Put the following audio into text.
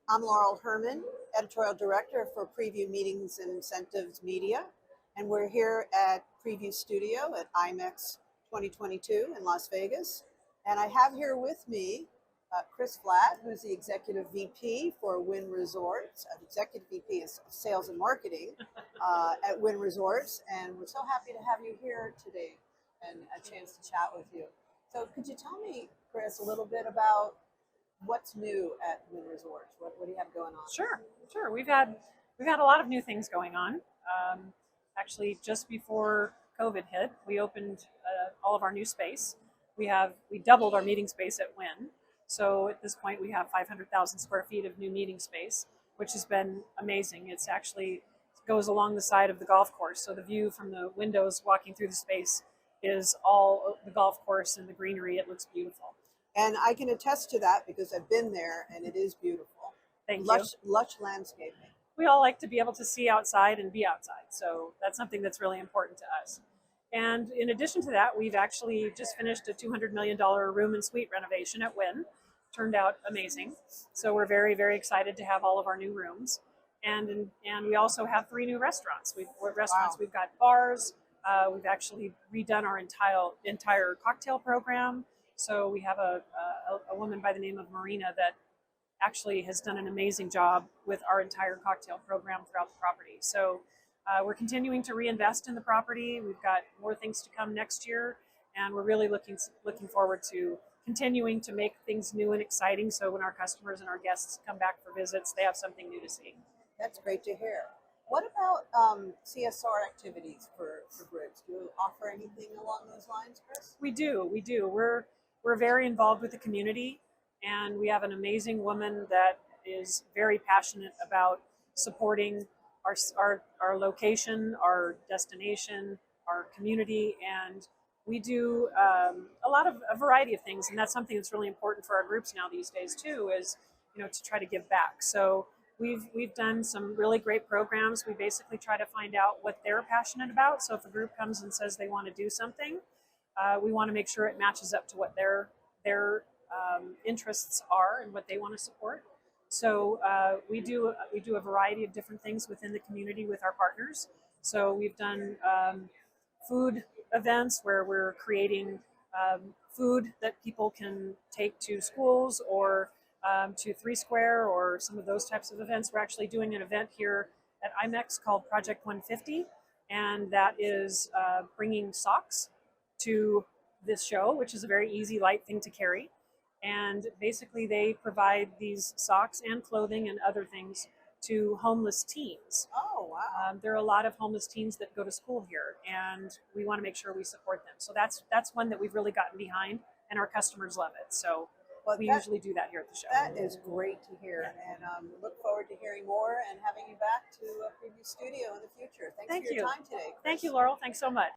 I'm Laurel Herman, Editorial Director for Prevue Meetings and Incentives Media, and we're here at Prevue Studio at IMEX 2022 in Las Vegas. And I have here with me Chris Flatt, who's the Executive VP for Wynn Resorts, Executive VP of Sales and Marketing at Wynn Resorts. And we're so happy to have you here today and a chance to chat with you. So could you tell me, Chris, a little bit about what's new at Wynn Resorts? What do you have going on? Sure. We've had a lot of new things going on. Actually, just before COVID hit, we opened all of our new space. We doubled our meeting space at Wynn. So at this point, we have 500,000 square feet of new meeting space, which has been amazing. It's actually goes along the side of the golf course, so the view from the windows walking through the space is all the golf course and the greenery. It looks beautiful. And I can attest to that because I've been there and it is beautiful. Thank you. Lush landscaping. We all like to be able to see outside and be outside. So that's something that's really important to us. And in addition to that, we've actually just finished a $200 million room and suite renovation at Wynn. Turned out amazing. So we're very, very excited to have all of our new rooms. And we also have 3 new restaurants. Wow. We've got bars. We've actually redone our entire cocktail program. So we have a woman by the name of Marina that actually has done an amazing job with our entire cocktail program throughout the property. So we're continuing to reinvest in the property. We've got more things to come next year, and we're really looking forward to continuing to make things new and exciting. So when our customers and our guests come back for visits, they have something new to see. That's great to hear. What about CSR activities for groups? Do you offer anything along those lines, Chris? We do. We're very involved with the community, and we have an amazing woman that is very passionate about supporting our location, our destination, our community, and we do a variety of things, and that's something that's really important for our groups now these days too, is to try to give back. So we've done some really great programs. We basically try to find out what they're passionate about. So if a group comes and says they want to do something, we want to make sure it matches up to what their interests are and what they want to support. So we do a variety of different things within the community with our partners. So we've done food events where we're creating food that people can take to schools or to 3 Square or some of those types of events. We're actually doing an event here at IMEX called Project 150, and that is bringing socks to this show, which is a very easy, light thing to carry. And basically they provide these socks and clothing and other things to homeless teens. Oh, wow. There are a lot of homeless teens that go to school here, and we want to make sure we support them. So that's one that we've really gotten behind, and our customers love it. So we usually do that here at the show. That is great to hear, and look forward to hearing more and having you back to Prevue Studio in the future. Thanks for your time today, Chris. Thank you, Laurel. Thanks so much.